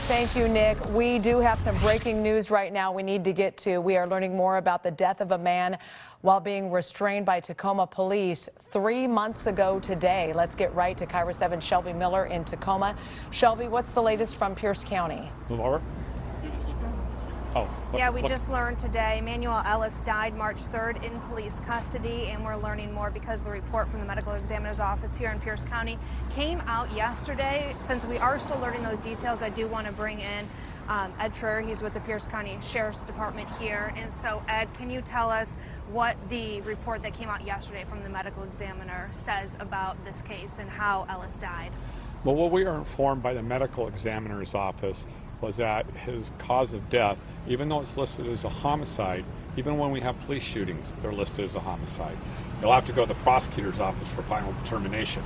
Thank you, Nick. We do have some breaking news right now we need to get to. We are learning more about the death of a man while being restrained by Tacoma police 3 months ago today. Let's get right to KIRO 7 Shelby Miller in Tacoma. Shelby, what's the latest from Pierce County? Laura? Yeah, we just learned today Manuel Ellis died March 3rd in police custody, and we're learning more because the report from the medical examiner's office here in Pierce County came out yesterday. Since we are still learning those details, I do want to bring in Ed Troyer. He's with the Pierce County Sheriff's Department here. And so, Ed, can you tell us what the report that came out yesterday from the medical examiner says about this case and how Ellis died? Well, what we are informed by the medical examiner's office was that his cause of death, even though it's listed as a homicide, even when we have police shootings, they're listed as a homicide. You'll have to go to the prosecutor's office for final determination.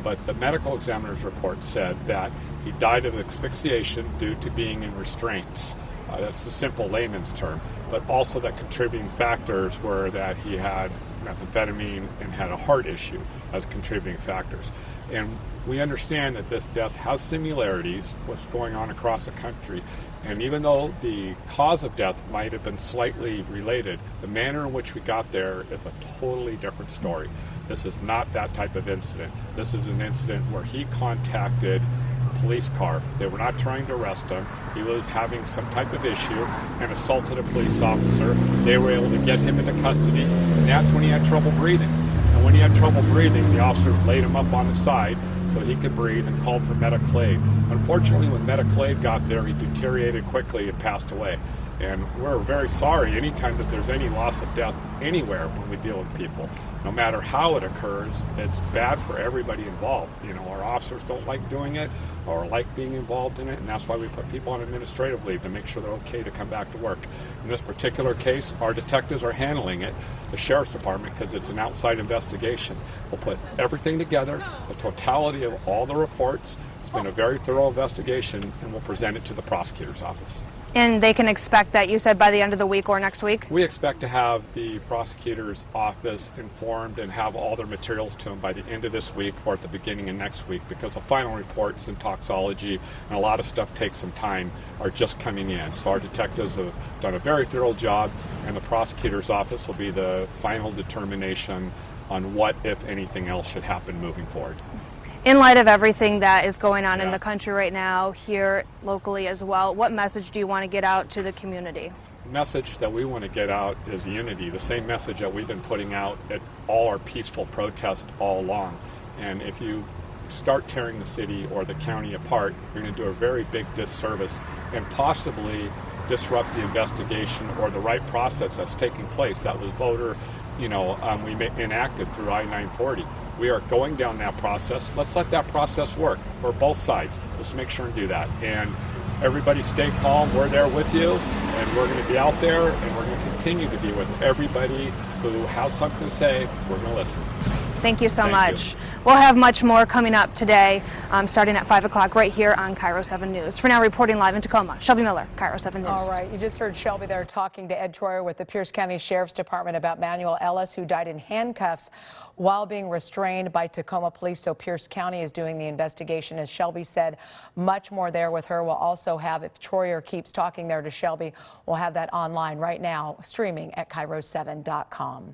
But the medical examiner's report said that he died of asphyxiation due to being in restraints. That's the simple layman's term. But also that contributing factors were that he had methamphetamine and had a heart issue as contributing factors. And we understand that this death has similarities, what's going on across the country. And even though the cause of death might have been slightly related, the manner in which we got there is a totally different story. This is not that type of incident. This is an incident where he contacted a police car. They were not trying to arrest him. He was having some type of issue and assaulted a police officer. They were able to get him into custody, and that's when he had trouble breathing. And when he had trouble breathing, the officers laid him up on his side so he could breathe and called for medical aid. Unfortunately, when medical aid got there, he deteriorated quickly and passed away. And we're very sorry anytime that there's any loss of death anywhere when we deal with people. No matter how it occurs, it's bad for everybody involved. You know, our officers don't like doing it or like being involved in it, and that's why we put people on administrative leave to make sure they're okay to come back to work. In this particular case, our detectives are handling it, the Sheriff's Department, because it's an outside investigation. We'll put everything together, the totality of all the reports. It's been a very thorough investigation, and we'll present it to the prosecutor's office. And they can expect that, you said, by the end of the week or next week? We expect to have the prosecutor's office informed and have all their materials to them by the end of this week or at the beginning of next week, because the final reports and toxology and a lot of stuff takes some time are just coming in. So our detectives have done a very thorough job, and the prosecutor's office will be the final determination on what, if anything else, should happen moving forward. In light of everything that is going on in the country right now, here locally as well, what message do you want to get out to the community? The message that we want to get out is unity, the same message that we've been putting out at all our peaceful protests all along. And if you start tearing the city or the county apart, you're going to do a very big disservice and possibly disrupt the investigation or the right process that's taking place. That was we enacted through I-940. We are going down that process. Let's let that process work for both sides. Let's make sure and do that. And everybody stay calm. We're there with you, and we're going to be out there, and we're going to continue to be with everybody who has something to say. We're going to listen. Thank you so much. We'll have much more coming up today, starting at 5 o'clock right here on KIRO 7 News. For now, reporting live in Tacoma, Shelby Miller, KIRO 7 News. All right, you just heard Shelby there talking to Ed Troyer with the Pierce County Sheriff's Department about Manuel Ellis, who died in handcuffs while being restrained by Tacoma police. So Pierce County is doing the investigation. As Shelby said, much more there with her. We'll also have, if Troyer keeps talking there to Shelby, we'll have that online right now, streaming at KIRO7.com.